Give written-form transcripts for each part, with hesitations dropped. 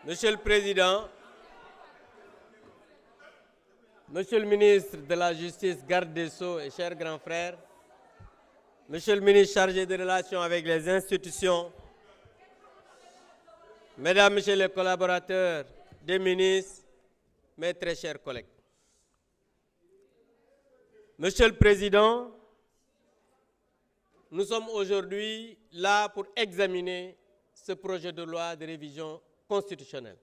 Monsieur le Président, Monsieur le ministre de la Justice, garde des Sceaux et chers grands frères, Monsieur le ministre chargé des relations avec les institutions, Mesdames, Messieurs les collaborateurs des ministres, mes très chers collègues. Monsieur le Président, nous sommes aujourd'hui là pour examiner ce projet de loi de révision constitutionnelle.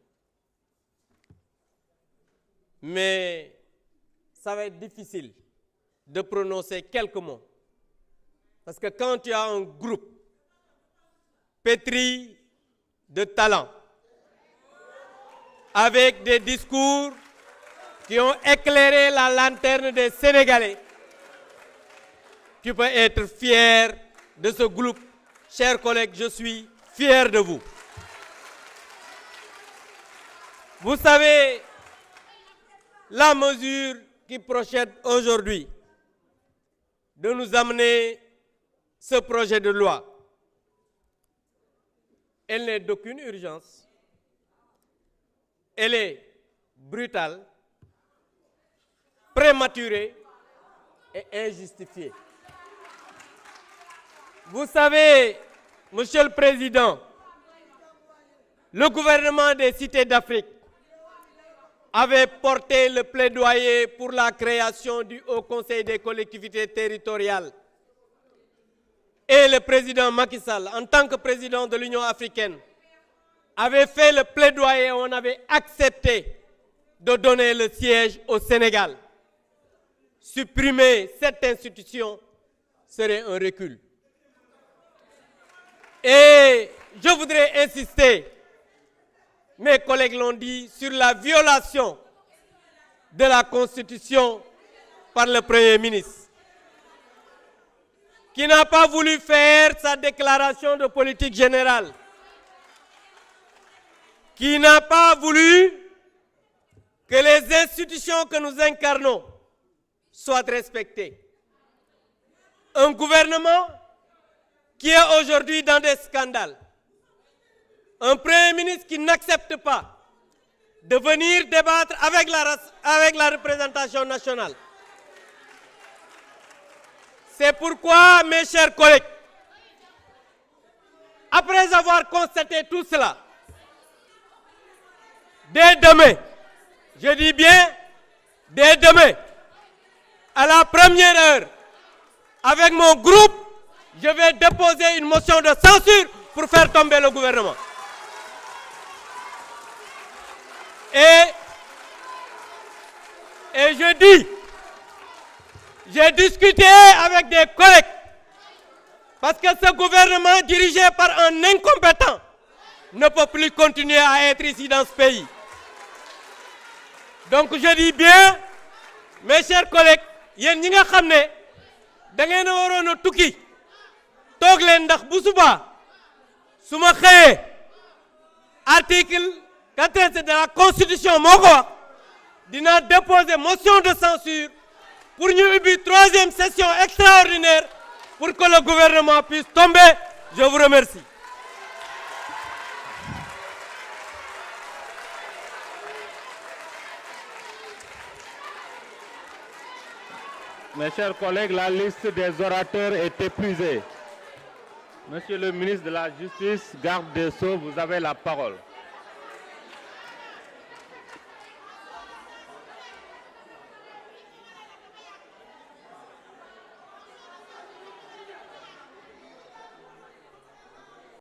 Mais ça va être difficile de prononcer quelques mots. Parce que quand tu as un groupe pétri de talent, avec des discours qui ont éclairé la lanterne des Sénégalais, tu peux être fier de ce groupe. Chers collègues, je suis fier de vous. Vous savez, la mesure qui procède aujourd'hui de nous amener ce projet de loi, elle n'est d'aucune urgence, elle est brutale, prématurée et injustifiée. Vous savez, Monsieur le Président, le gouvernement des cités d'Afrique avait porté le plaidoyer pour la création du Haut Conseil des collectivités territoriales. Et le président Macky Sall, en tant que président de l'Union africaine, avait fait le plaidoyer et on avait accepté de donner le siège au Sénégal. Supprimer cette institution serait un recul. Et je voudrais insister, mes collègues l'ont dit, sur la violation de la Constitution par le Premier ministre, qui n'a pas voulu faire sa déclaration de politique générale, qui n'a pas voulu que les institutions que nous incarnons soient respectées. Un gouvernement qui est aujourd'hui dans des scandales. Un Premier ministre qui n'accepte pas de venir débattre avec la représentation nationale. C'est pourquoi, mes chers collègues, après avoir constaté tout cela, dès demain, je dis bien, dès demain, à la première heure, avec mon groupe, je vais déposer une motion de censure pour faire tomber le gouvernement. Et je dis, j'ai discuté avec des collègues, parce que ce gouvernement dirigé par un incompétent ne peut plus continuer à être ici dans ce pays. Donc je dis bien, mes chers collègues, yéen ñi nga xam ne da ngeen a waroon a tukki toog leen ndax bu subaa su ma xëyee article 87 de la Constitution moo ko wax dina déposer motion de censure pour ñu ubbi troisième session extraordinaire pour que le gouvernement puisse tomber. Je vous remercie. Mes chers collègues, la liste des orateurs est épuisée. Monsieur le ministre de la Justice, garde des Sceaux, vous avez la parole.